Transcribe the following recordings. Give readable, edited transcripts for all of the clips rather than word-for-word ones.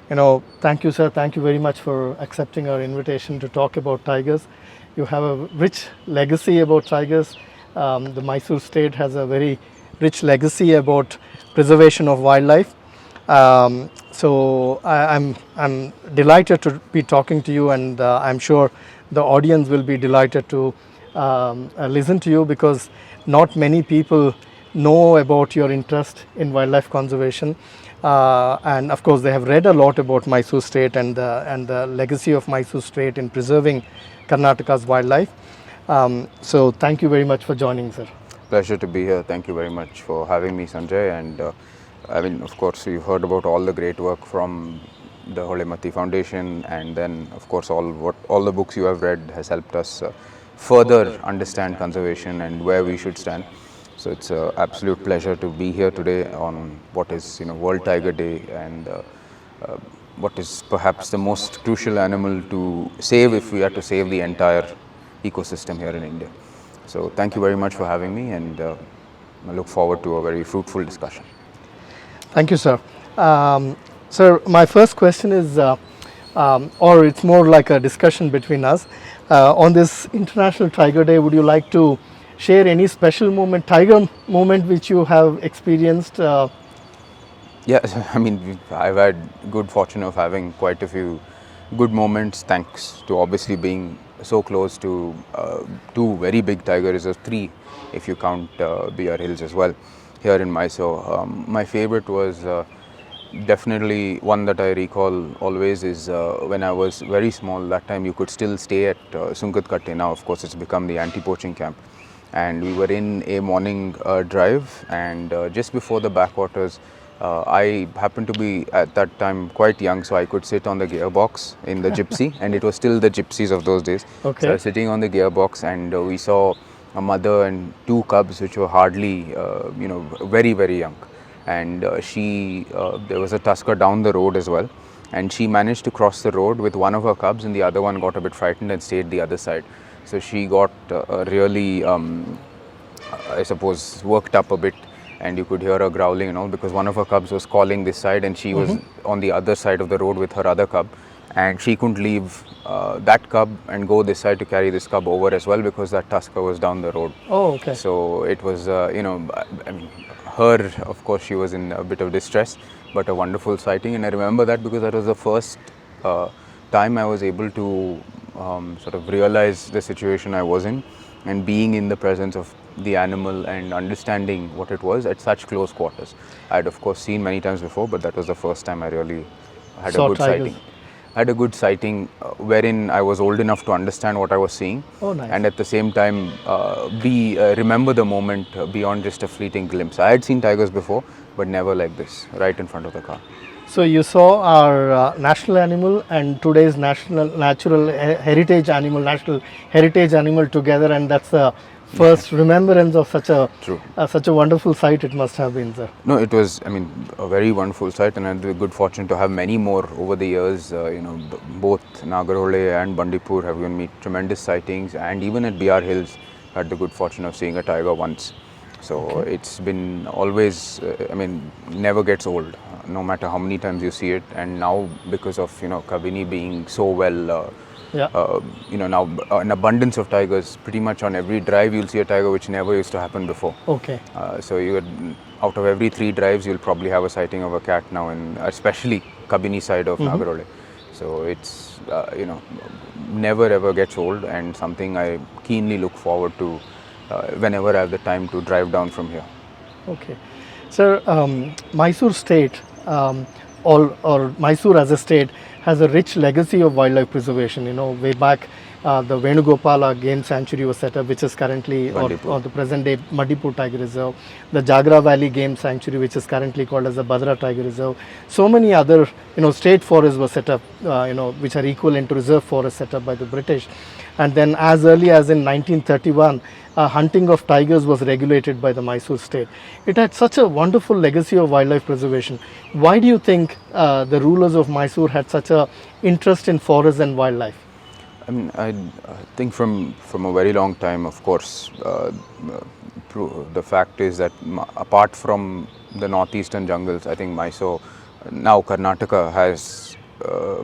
Thank you, sir. Thank you very much for accepting our invitation to talk about tigers. You have a rich legacy about tigers. The Mysore state has a very rich legacy about preservation of wildlife. I'm delighted to be talking to you, and I'm sure the audience will be delighted to listen to you, because not many people know about your interest in wildlife conservation. And of course, they have read a lot about Mysore state and the legacy of Mysore state in preserving Karnataka's wildlife. So thank you very much for joining, sir. Pleasure to be here. Thank you very much for having me, Sanjay. And of course, you've heard about all the great work from the Holématthi Foundation, and then, of course, all the books you have read has helped us further understand conservation and where we should stand. So it's an absolute pleasure to be here today on what is World Tiger Day, and what is perhaps the most crucial animal to save if we are to save the entire ecosystem here in India. So thank you very much for having me, and I look forward to a very fruitful discussion. Thank you, sir. Sir, my first question is, or it's more like a discussion between us. On this International Tiger Day, would you like to share any special moment, tiger moment, which you have experienced? Yeah, I've had good fortune of having quite a few good moments, thanks to obviously being so close to two very big tiger reserves, three if you count BR Hills as well, here in Mysore. My favorite was definitely one that I recall always is when I was very small. That time you could still stay at Sunkatkatte. Now of course it's become the anti-poaching camp. And we were in a morning drive, and just before the backwaters, I happened to be at that time quite young, so I could sit on the gearbox in the gypsy, and it was still the gypsies of those days. Okay. So I was sitting on the gearbox, and we saw a mother and two cubs which were hardly, very, very young. And there was a tusker down the road as well, and she managed to cross the road with one of her cubs, and the other one got a bit frightened and stayed the other side. So she got really, I suppose, worked up a bit, and you could hear her growling and all, because one of her cubs was calling this side, and she was on the other side of the road with her other cub, and she couldn't leave that cub and go this side to carry this cub over as well, because that tusker was down the road. Oh, okay. So it was, her, of course, she was in a bit of distress, but a wonderful sighting. And I remember that because that was the first time I was able to sort of realize the situation I was in, and being in the presence of the animal and understanding what it was at such close quarters. I had of course seen many times before, but that was the first time I really had a good sighting. I had a good sighting wherein I was old enough to understand what I was seeing. Oh, nice. And at the same time remember the moment beyond just a fleeting glimpse. I had seen tigers before, but never like this, right in front of the car. So you saw our national animal and today's national heritage animal together, and that's the first remembrance of such a wonderful sight it must have been, sir. No, it was, a very wonderful sight, and I had the good fortune to have many more over the years. Both Nagarahole and Bandipura have given me tremendous sightings, and even at BR Hills, I had the good fortune of seeing a tiger once. So it's been always, never gets old, no matter how many times you see it. And now, because of kabini being so well, now an abundance of tigers, pretty much on every drive you'll see a tiger, which never used to happen before. Okay. So out of every 3 drives, you'll probably have a sighting of a cat now, in especially kabini side of Nagarahole. So it's never ever gets old, and something I keenly look forward to whenever I have the time to drive down from here. Okay. Sir, Mysore state or Mysore as a state has a rich legacy of wildlife preservation. Way back, the Venugopala Game Sanctuary was set up, which is currently, or the present day, Bandipura Tiger Reserve. The Jagra Valley Game Sanctuary, which is currently called as the Badra Tiger Reserve. So many other, state forests were set up, which are equivalent to reserve forests set up by the British. And then as early as in 1931, hunting of tigers was regulated by the Mysore state. It had such a wonderful legacy of wildlife preservation. Why do you think the rulers of Mysore had such a interest in forests and wildlife? I think from a very long time, of course, the fact is that apart from the northeastern jungles, I think Mysore, now Karnataka, has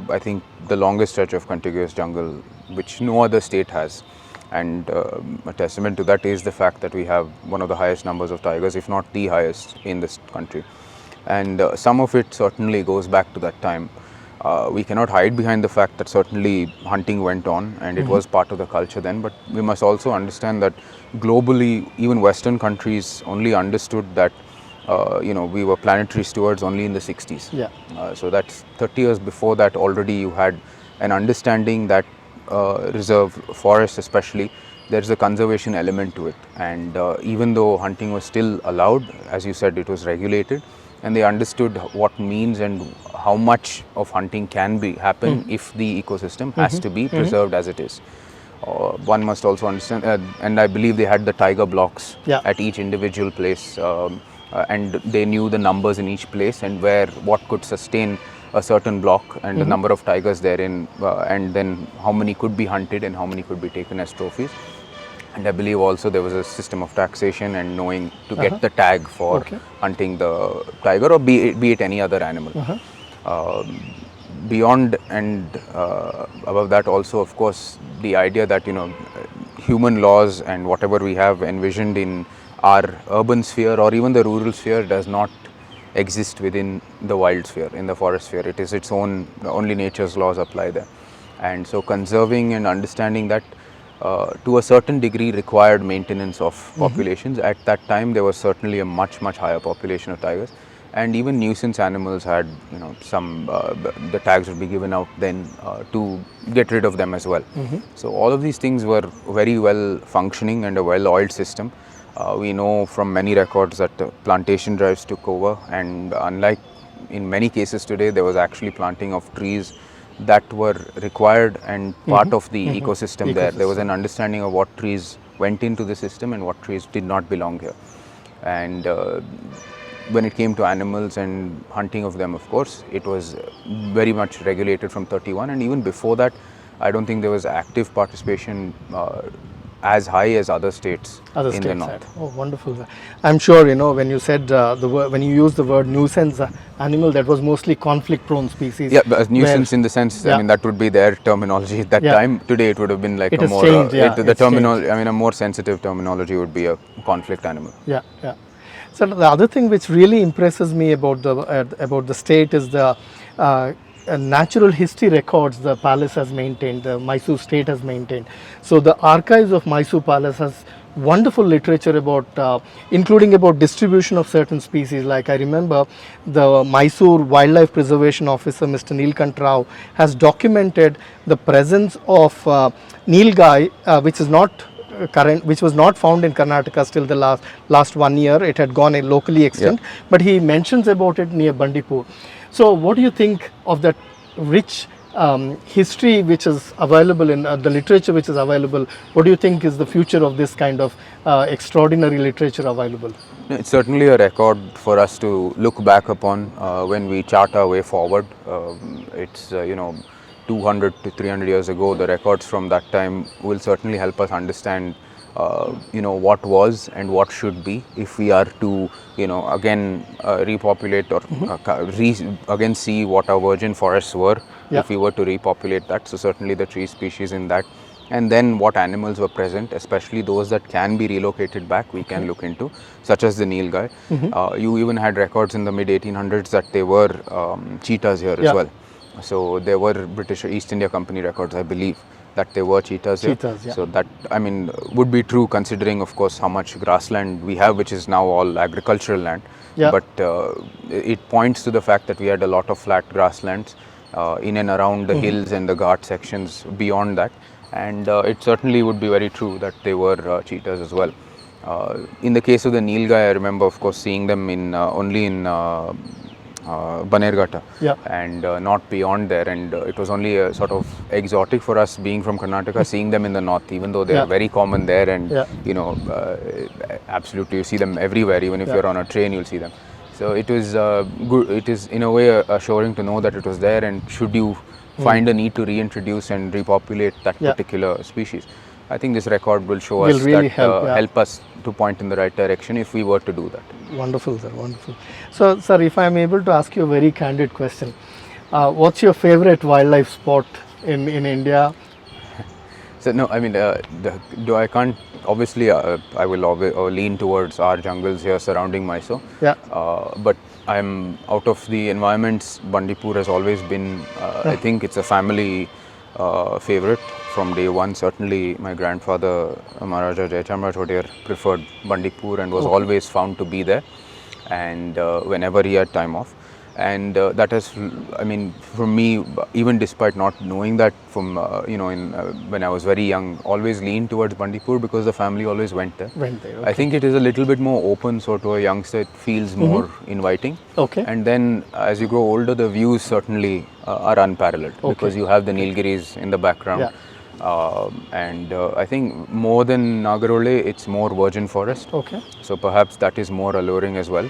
I think, the longest stretch of contiguous jungle which no other state has. And a testament to that is the fact that we have one of the highest numbers of tigers, if not the highest in this country. And some of it certainly goes back to that time. We cannot hide behind the fact that certainly hunting went on and it was part of the culture then, but we must also understand that globally, even Western countries only understood that we were planetary stewards only in the 60s. Yeah. So that's 30 years before that already you had an understanding that reserve forests especially, there's a conservation element to it. And even though hunting was still allowed, as you said, it was regulated, and they understood what means and how much of hunting can be happen if the ecosystem has to be preserved as it is. One must also understand, and I believe they had the tiger blocks at each individual place, and they knew the numbers in each place and what could sustain a certain block and the number of tigers therein, and then how many could be hunted and how many could be taken as trophies. And I believe also there was a system of taxation and knowing to get the tag for hunting the tiger or be it any other animal. Beyond and above that also, of course, the idea that human laws and whatever we have envisioned in our urban sphere or even the rural sphere does not exist within the wild sphere, in the forest sphere. It is its own, only nature's laws apply there. And so conserving and understanding that to a certain degree required maintenance of populations. At that time there was certainly a much higher population of tigers, and even nuisance animals had some the tags would be given out then to get rid of them as well. So all of these things were very well functioning and a well oiled system. We know from many records that plantation drives took over, and unlike in many cases today, there was actually planting of trees that were required and part of the ecosystem there. There was an understanding of what trees went into the system and what trees did not belong here. And when it came to animals and hunting of them, of course, it was very much regulated from 31, and even before that, I don't think there was active participation as high as other states in the north. Oh, wonderful. I'm sure when you said when you used the word nuisance animal, that was mostly conflict-prone species. Yeah, but nuisance in the sense, I mean, that would be their terminology at that time. Today, it would have been like it a more the terminology. I mean, a more sensitive terminology would be a conflict animal. Yeah. So the other thing which really impresses me about the state is the natural history records the palace has maintained, the Mysore state has maintained. So the archives of Mysore Palace has wonderful literature about, including about distribution of certain species. Like I remember the Mysore Wildlife Preservation Officer, Mr. Neelkant Rao, has documented the presence of nilgai, which is not which was not found in Karnataka till the last 1 year. It had gone locally extinct, but he mentions about it near Bandipura. So what do you think of that rich history which is available in the literature which is available? What do you think is the future of this kind of extraordinary literature available? It's certainly a record for us to look back upon when we chart our way forward. It's 200 to 300 years ago. The records from that time will certainly help us understand what was and what should be if we are to again repopulate or again see what our virgin forests were if we were to repopulate that. So certainly the tree species in that, and then what animals were present, especially those that can be relocated back, we can look into, such as the nilgai. You even had records in the mid 1800s that there were cheetahs here as well. So there were British East India Company records, I believe, that there were cheetahs here. So that, I mean, would be true considering, of course, how much grassland we have, which is now all agricultural land. But it points to the fact that we had a lot of flat grasslands in and around the hills and the Ghat sections beyond that. And it certainly would be very true that they were cheetahs as well. In the case of the nilgai, I remember, of course, seeing them in only in Banerghata and not beyond there, and it was only a sort of exotic for us being from Karnataka seeing them in the north, even though they are very common there, and absolutely you see them everywhere. Even if you're on a train, you'll see them. So it was good. It is in a way assuring to know that it was there, and should you find a need to reintroduce and repopulate that particular species, I think this record will show us really that help us to point in the right direction if we were to do that. Wonderful, sir. Wonderful. So, sir, if I am able to ask you a very candid question, What's your favorite wildlife spot in India? So no, I mean, I can't obviously. I will lean towards our jungles here surrounding Mysore. Yeah. But I'm out of the environments. Bandipur has always been. I think it's a family favorite from day one. Certainly, my grandfather Maharaja Chamaraja Wadiyar preferred Bandipur and was always found to be there, and whenever he had time off. And that has, I mean, for me, even despite not knowing that from, when I was very young, always leaned towards Bandipur because the family always went there. Okay. I think it is a little bit more open, so to a youngster it feels more inviting. Okay. And then as you grow older, the views certainly are unparalleled because you have the Nilgiris in the background. Yeah. And I think more than Nagarahole, it's more virgin forest. Okay. So perhaps that is more alluring as well.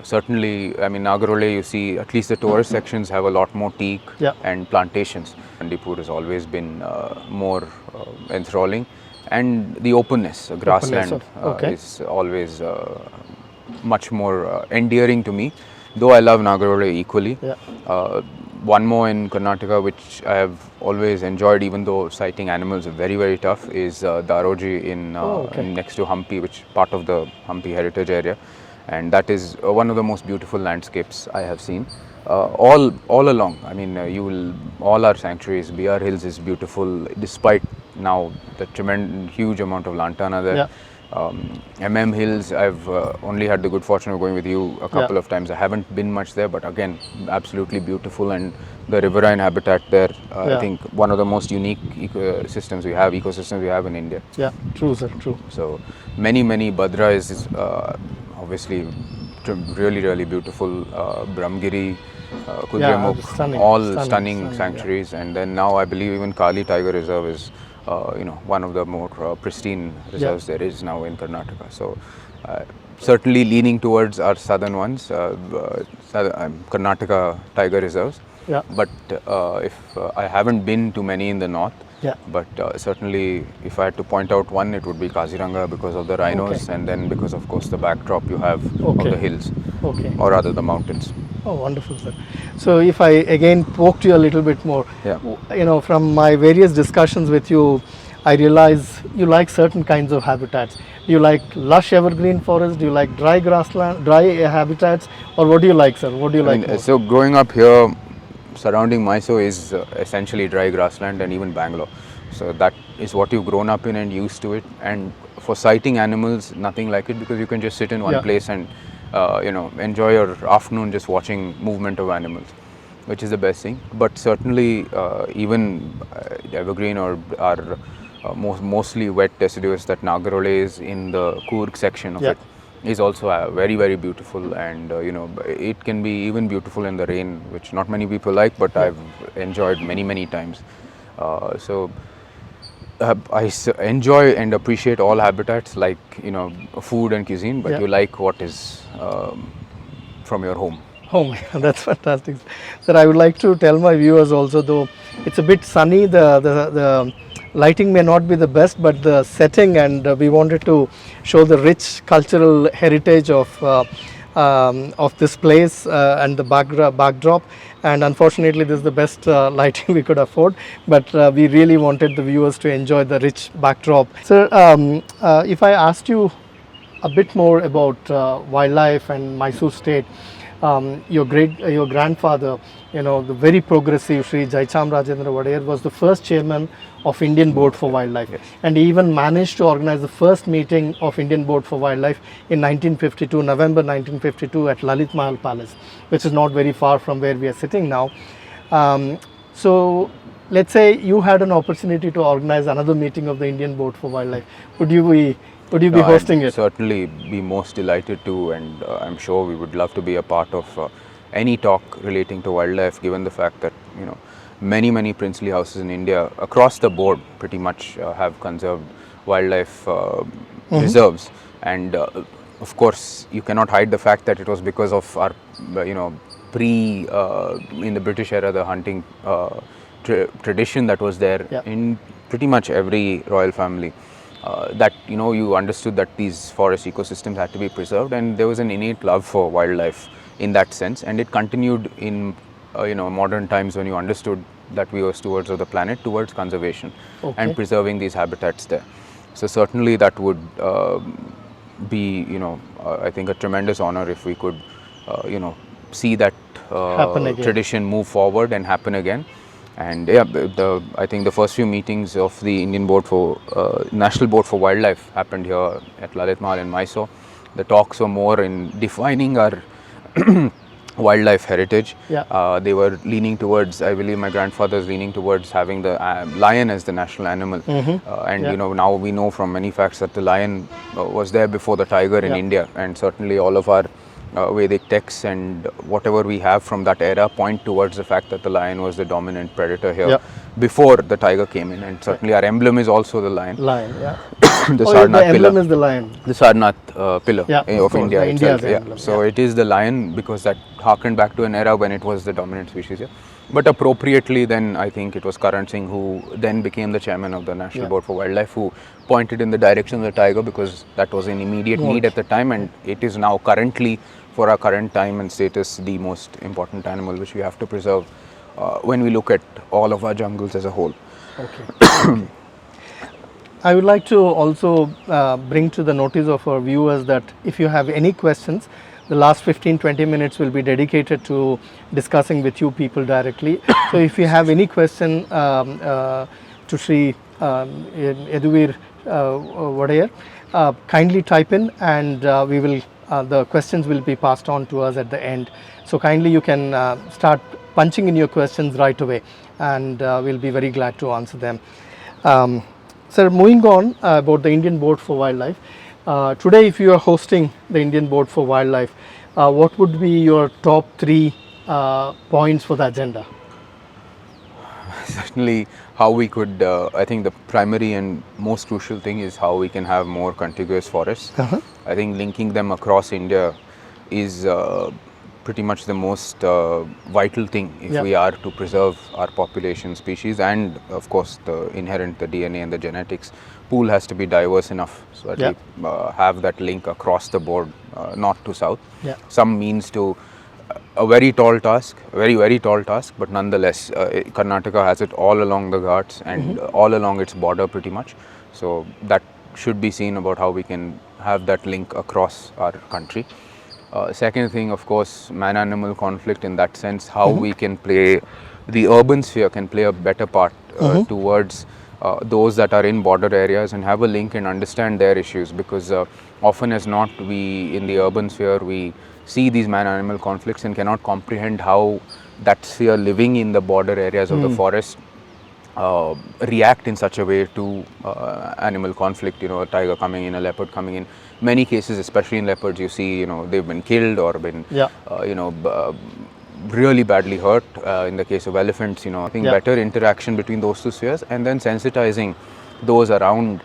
Certainly, I mean, Nagarahole, you see, at least the tourist sections have a lot more teak and plantations. Bandipur has always been more enthralling, and the openness, grassland, is always much more endearing to me. Though I love Nagarahole equally. One more in Karnataka, which I have always enjoyed, even though sighting animals are very, very tough, is Daroji in next to Hampi, which part of the Hampi heritage area. And that is one of the most beautiful landscapes I have seen. All along, I mean, all our sanctuaries. BR Hills is beautiful, despite now the huge amount of lantana there. mmhills, I've only had the good fortune of going with you a couple of times. I haven't been much there, but again, absolutely beautiful. And the riverine habitat there, I think one of the most unique ecosystems we have in India. Yeah, true, sir, true. So many Bhadra is obviously really, really beautiful. Brahmgiri, Kudremukh, all stunning sanctuaries. And then now I believe even Kali Tiger Reserve is one of the more pristine reserves there is now in Karnataka. So certainly leaning towards our southern ones, Karnataka Tiger Reserves. But if I haven't been to many in the north, but certainly if I had to point out one, it would be Kaziranga because of the rhinos, and then because of course the backdrop you have of the hills, or rather the mountains. Oh, wonderful, sir. So if I again poke you a little bit more, from my various discussions with you, I realize you like certain kinds of habitats. Do you like lush evergreen forest? Do you like dry grassland, dry habitats, or what do you like, sir? What do you like? So growing up here, surrounding Mysore is essentially dry grassland, and even Bangalore. So that is what you've grown up in and used to it. And for sighting animals, nothing like it, because you can just sit in one place and enjoy your afternoon just watching movement of animals, which is the best thing. But certainly even evergreen or mostly wet deciduous that Nagarahole is in the Coorg section of it is also very, very beautiful. And it can be even beautiful in the rain, which not many people like, but I've enjoyed many times. So I enjoy and appreciate all habitats, like food and cuisine, but you like what is from your home. That's fantastic. Sir, I would like to tell my viewers also, though it's a bit sunny, the lighting may not be the best, but the setting, and we wanted to show the rich cultural heritage of this place and the backdrop. And unfortunately, this is the best lighting we could afford, but we really wanted the viewers to enjoy the rich backdrop. Sir, if I asked you a bit more about wildlife and Mysore state, your grandfather, the very progressive Shri Jayachamrajendra Wadiyar was the first chairman of Indian Board for Wildlife, and he even managed to organize the first meeting of Indian Board for Wildlife in November 1952 at Lalit Mahal Palace, which is not very far from where we are sitting now. So let's say you had an opportunity to organize another meeting of the Indian Board for Wildlife. Would you be hosting it? Certainly be most delighted to, and I'm sure we would love to be a part of any talk relating to wildlife, given the fact that many princely houses in India across the board pretty much have conserved wildlife reserves. And of course you cannot hide the fact that it was because of our in the British era, the hunting tradition that was there in pretty much every royal family. That you understood that these forest ecosystems had to be preserved, and there was an innate love for wildlife in that sense, and it continued in modern times when you understood that we were stewards of the planet, towards conservation and preserving these habitats there. So certainly that would be, I think a tremendous honor if we could, see that tradition move forward and happen again. And yeah, I think the first few meetings of the Indian Board for National Board for Wildlife happened here at Lalit Mahal in Mysore. The talks were more in defining our wildlife heritage. They were leaning towards, I believe my grandfather is leaning towards having the lion as the national animal. And now we know from many facts that the lion was there before the tiger in India, and certainly all of our Vedic texts and whatever we have from that era point towards the fact that the lion was the dominant predator here before the tiger came in, and certainly our emblem is also the lion. The Sarnath pillar. Is the lion. The Sarnath pillar of India itself. Emblem, so it is the lion because that harkened back to an era when it was the dominant species here. But appropriately then I think it was Karan Singh who then became the chairman of the National Board for Wildlife, who pointed in the direction of the tiger because that was an immediate need at the time, and it is now currently, for our current time and status, the most important animal which we have to preserve when we look at all of our jungles as a whole. I would like to also bring to the notice of our viewers that if you have any questions, the last 15-20 minutes will be dedicated to discussing with you people directly. So if you have any question to Shri Yaduveer Wadiyar, kindly type in, and we will the questions will be passed on to us at the end. So kindly you can start punching in your questions right away, and we'll be very glad to answer them. Sir, moving on about the Indian Board for Wildlife. Today, if you are hosting the Indian Board for Wildlife, what would be your top 3 points for the agenda? Certainly how we could, I think the primary and most crucial thing is how we can have more contiguous forests. I think linking them across India is pretty much the most vital thing if we are to preserve our population, species, and of course the DNA and the genetics pool has to be diverse enough so that we have that link across the board, north to south. Some means to a very tall task, very tall task, but nonetheless Karnataka has it all along the Ghats and all along its border pretty much. So that should be seen about how we can have that link across our country. Second thing, of course, man-animal conflict, in that sense, how we can play, the urban sphere can play a better part towards those that are in border areas and have a link and understand their issues, because often as not, we in the urban sphere, we see these man-animal conflicts and cannot comprehend how that sphere living in the border areas of the forest react in such a way to animal conflict, a tiger coming in, a leopard coming in. Many cases, especially in leopards, you see, they've been killed or been, really badly hurt. In the case of elephants, I think better interaction between those two spheres, and then sensitizing those around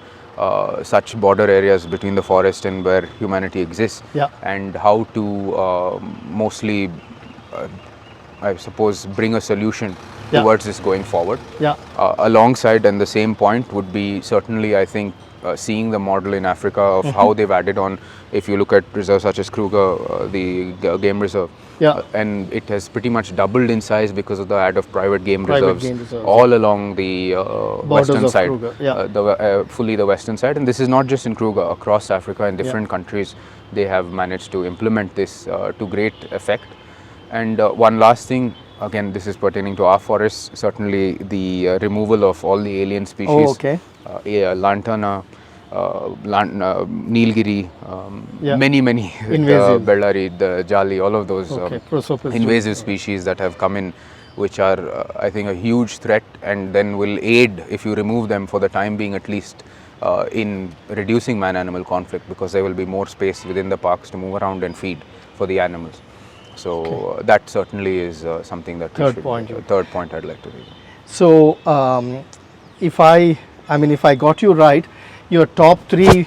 such border areas between the forest and where humanity exists, and how to mostly, I suppose, bring a solution towards this going forward. Alongside, and the same point would be certainly, I think, seeing the model in Africa of how they've added on. If you look at reserves such as Kruger, the game reserve, and it has pretty much doubled in size because of the add of private game reserves all along the western side, fully the western side. And this is not just in Kruger, across Africa in different countries, they have managed to implement this to great effect. And one last thing, again, this is pertaining to our forests, certainly the removal of all the alien species, lantana, Nilgiri, many invasive, Bellari, the Jali, all of those invasive species that have come in, which are I think a huge threat, and then will aid, if you remove them for the time being at least, in reducing man-animal conflict, because there will be more space within the parks to move around and feed for the animals. So that certainly is something that third point I'd like to read. So if I got you right, your top 3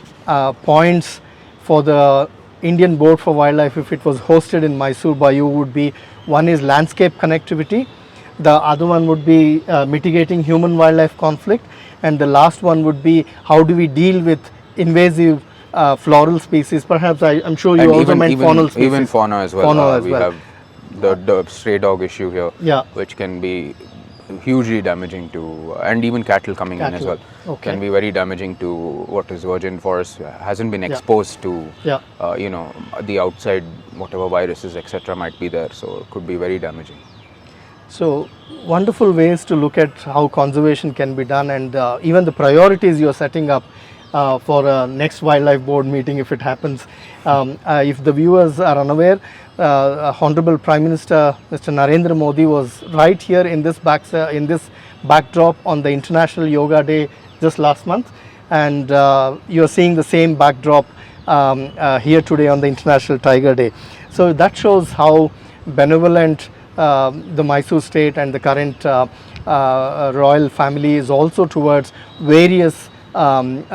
points for the Indian Board for Wildlife, if it was hosted in Mysuru by you, would be: one is landscape connectivity, the other one would be mitigating human-wildlife conflict, and the last one would be how do we deal with invasive floral species. Perhaps I'm sure you also meant faunal species. Even fauna as well. We the stray dog issue here, Yeah. which can be hugely damaging to, and even cattle coming in as well, Okay. can be very damaging to what is virgin forest, hasn't been exposed to, Yeah. the outside, whatever viruses, etc. might be there, so it could be very damaging. So wonderful ways to look at how conservation can be done, and even the priorities you're setting up for a next wildlife board meeting if it happens. If the viewers are unaware, Honorable Prime Minister Mr. Narendra Modi was right here in this backdrop on the International Yoga Day just last month, and you're seeing the same backdrop here today on the International Tiger Day. So that shows how benevolent the Mysore state and the current royal family is also towards various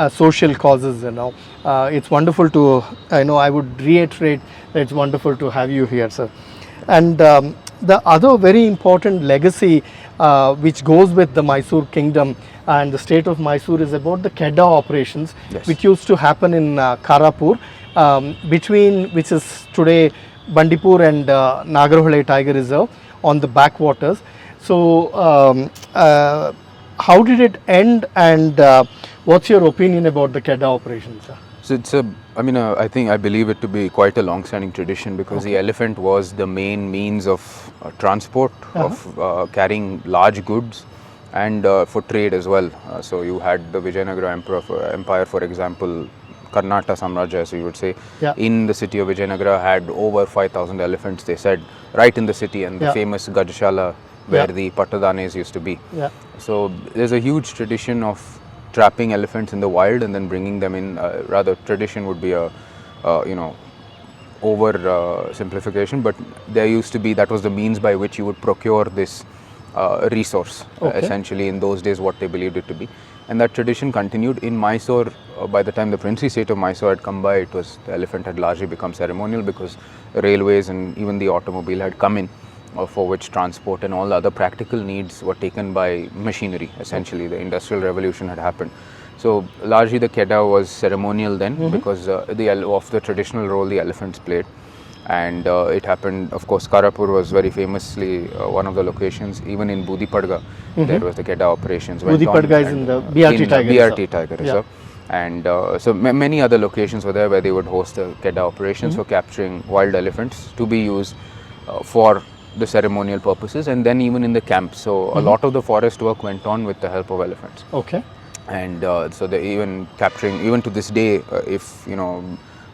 social causes. It's wonderful to, I would reiterate that it's wonderful to have you here, sir. And the other very important legacy which goes with the Mysore kingdom and the state of Mysore is about the Kedda operations, Yes. which used to happen in Karapur, which is today Bandipura and Nagarahole Tiger Reserve on the backwaters. So how did it end, and what's your opinion about the Kedda operations, sir? So it's I believe it to be quite a long-standing tradition, because the elephant was the main means of transport, of carrying large goods, and for trade as well. So you had the Vijayanagara Empire, for example, Karnataka Samrajya, as you would say, in the city of Vijayanagara had over 5,000 elephants, they said, right in the city, and the famous Gajashala where the Pattadanes used to be. So there's a huge tradition of trapping elephants in the wild and then bringing them in. Rather, tradition would be a over simplification, but there used to be, that was the means by which you would procure this resource, essentially in those days what they believed it to be. And that tradition continued in Mysore. By the time the princely state of Mysore had come by, the elephant had largely become ceremonial, because railways and even the automobile had come in, for which transport and all the other practical needs were taken by machinery. Essentially, the industrial revolution had happened. So largely the Kedda was ceremonial then, because of the traditional role the elephants played. And it happened, of course, Karapur was very famously one of the locations. Even in Budipadga, there was the Kedda operations. Budipadga is in the BRT Tiger Reserve. And so many other locations were there where they would host the Kedda operations for capturing wild elephants to be used for the ceremonial purposes, and then even in the camps. So a lot of the forest work went on with the help of elephants. Okay. And so they even capturing, even to this day, if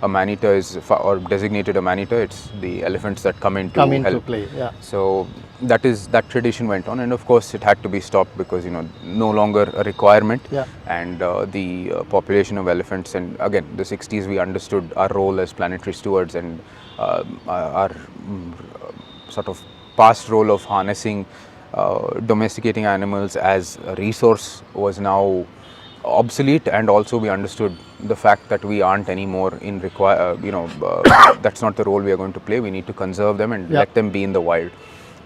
a man-eater is or designated a man-eater, it's the elephants that come into help. Play. Yeah. So that tradition went on, and of course it had to be stopped because no longer a requirement. And the population of elephants, and again the 60s we understood our role as planetary stewards, and our sort of past role of harnessing domesticating animals as a resource was now obsolete, and also we understood the fact that we aren't anymore in that's not the role we are going to play. We need to conserve them and let them be in the wild.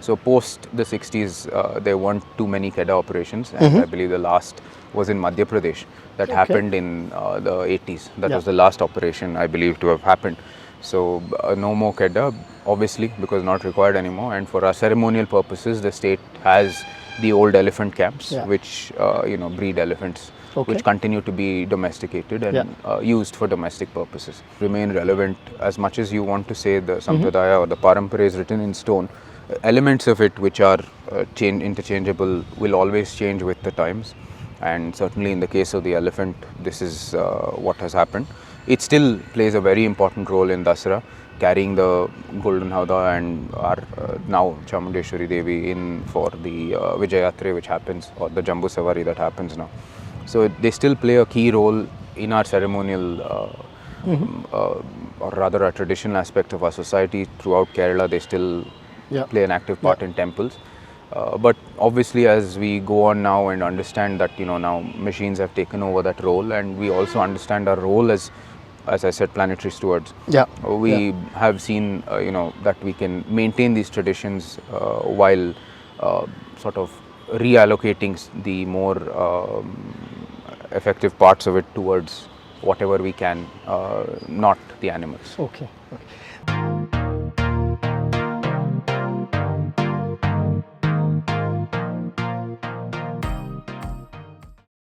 So post the 60s, there weren't too many Kedda operations, and I believe the last was in Madhya Pradesh. That happened in the 80s. That was the last operation I believe to have happened. So no more Kedda, obviously, because not required anymore. And for our ceremonial purposes, the state has the old elephant camps, which breed elephants, which continue to be domesticated and used for domestic purposes. Remain relevant as much as you want to say the Sampradaya or the Parampara is written in stone. Elements of it which are interchangeable will always change with the times, and certainly in the case of the elephant, this is what has happened. It still plays a very important role in Dasara, carrying the golden howdah and our now Chamundeshwari Devi in for the Vijayatre which happens, or the Jambu Savari that happens now. So they still play a key role in our ceremonial or rather a traditional aspect of our society. Throughout Kerala, they still play an active part in temples. But obviously, as we go on now and understand that now machines have taken over that role, and we also understand our role as I said, planetary stewards. We have seen that we can maintain these traditions while sort of reallocating the more effective parts of it towards whatever we can, not the animals. Okay.